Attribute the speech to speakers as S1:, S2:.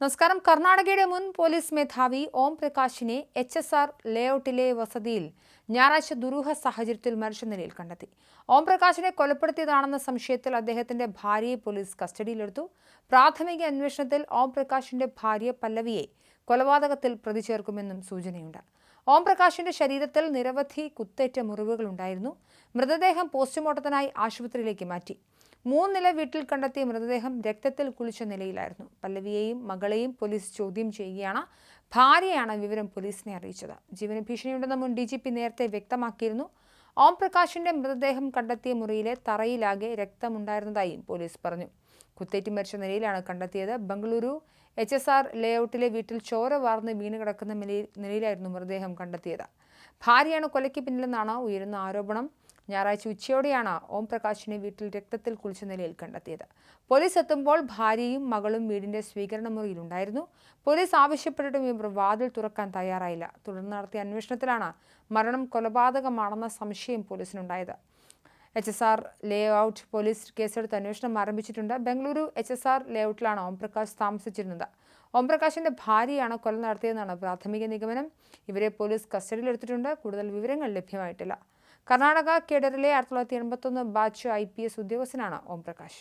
S1: നമസ്കാരം. കർണാടകയുടെ മുൻ പോലീസ് മേധാവി ഓം പ്രകാശിനെ HSR ലേഔട്ടിലെ വസതിയിൽ ഞായറാഴ്ച ദുരൂഹ സാഹചര്യത്തിൽ മരിച്ച നിലയിൽ കണ്ടെത്തി. ഓം പ്രകാശിനെ കൊലപ്പെടുത്തിയതാണെന്ന സംശയത്തിൽ അദ്ദേഹത്തിന്റെ ഭാര്യയെ പോലീസ് കസ്റ്റഡിയിലെടുത്തു. പ്രാഥമിക അന്വേഷണത്തിൽ ഓം പ്രകാശിന്റെ ഭാര്യ പല്ലവിയെ കൊലപാതകത്തിൽ പ്രതി ചേർക്കുമെന്നും സൂചനയുണ്ട്. ഓം പ്രകാശിന്റെ ശരീരത്തിൽ നിരവധി കുത്തേറ്റ മുറിവുകളുണ്ടായിരുന്നു. മൃതദേഹം പോസ്റ്റ്മോർട്ടത്തിനായി ആശുപത്രിയിലേക്ക് മാറ്റി. 3 നില വീട്ടിൽ കണ്ടെത്തിയ മൃതദേഹം രക്തത്തിൽ കുളിച്ച നിലയിലായിരുന്നു. പല്ലവിയെയും മകളെയും പോലീസ് ചോദ്യം ചെയ്യുകയാണ്. ഭാര്യയാണ് വിവരം പോലീസിനെ അറിയിച്ചത്. ജീവന് ഭീഷണിയുണ്ടെന്ന് മുൻ DGP നേരത്തെ വ്യക്തമാക്കിയിരുന്നു. ഓം പ്രകാശിന്റെ മൃതദേഹം കണ്ടെത്തിയ മുറിയിലെ തറയിലാകെ രക്തമുണ്ടായിരുന്നതായും പോലീസ് പറഞ്ഞു. കുത്തേറ്റ് മരിച്ച നിലയിലാണ് കണ്ടെത്തിയത്. ബംഗളൂരു HSR ലേഔട്ടിലെ വീട്ടിൽ ചോര വാർന്ന് വീണ് കിടക്കുന്ന നിലയിലായിരുന്നു മൃതദേഹം കണ്ടെത്തിയത്. ഭാര്യയാണ് കൊലയ്ക്ക് പിന്നിലെന്നാണ് ഉയരുന്ന ആരോപണം. ഞായറാഴ്ച ഉച്ചയോടെയാണ് ഓം പ്രകാശിനെ വീട്ടിൽ രക്തത്തിൽ കുളിച്ച നിലയിൽ കണ്ടെത്തിയത്. പോലീസ് എത്തുമ്പോൾ ഭാര്യയും മകളും വീടിന്റെ സ്വീകരണ മുറിയിലുണ്ടായിരുന്നു. പോലീസ് ആവശ്യപ്പെട്ടിട്ടും ഇവർ വാതിൽ തുറക്കാൻ തയ്യാറായില്ല. തുടർന്ന് നടത്തിയ അന്വേഷണത്തിലാണ് മരണം കൊലപാതകമാണെന്ന സംശയം പോലീസിനുണ്ടായത്. HSR ലേഔട്ട് പോലീസ് കേസെടുത്ത് അന്വേഷണം ആരംഭിച്ചിട്ടുണ്ട്. ബംഗളൂരു HSR ലേഔട്ടിലാണ് ഓം പ്രകാശ് താമസിച്ചിരുന്നത്. ഓം പ്രകാശിന്റെ ഭാര്യയാണ് കൊല നടത്തിയതെന്നാണ് പ്രാഥമിക നിഗമനം. ഇവരെ പോലീസ് കസ്റ്റഡിയിലെടുത്തിട്ടുണ്ട്. കൂടുതൽ വിവരങ്ങൾ ലഭ്യമായിട്ടില്ല. കർണാടക കേഡറിലെ 1981 ബാച്ച് IPS ഉദ്യോഗസ്ഥനാണ് ഓം പ്രകാശ്.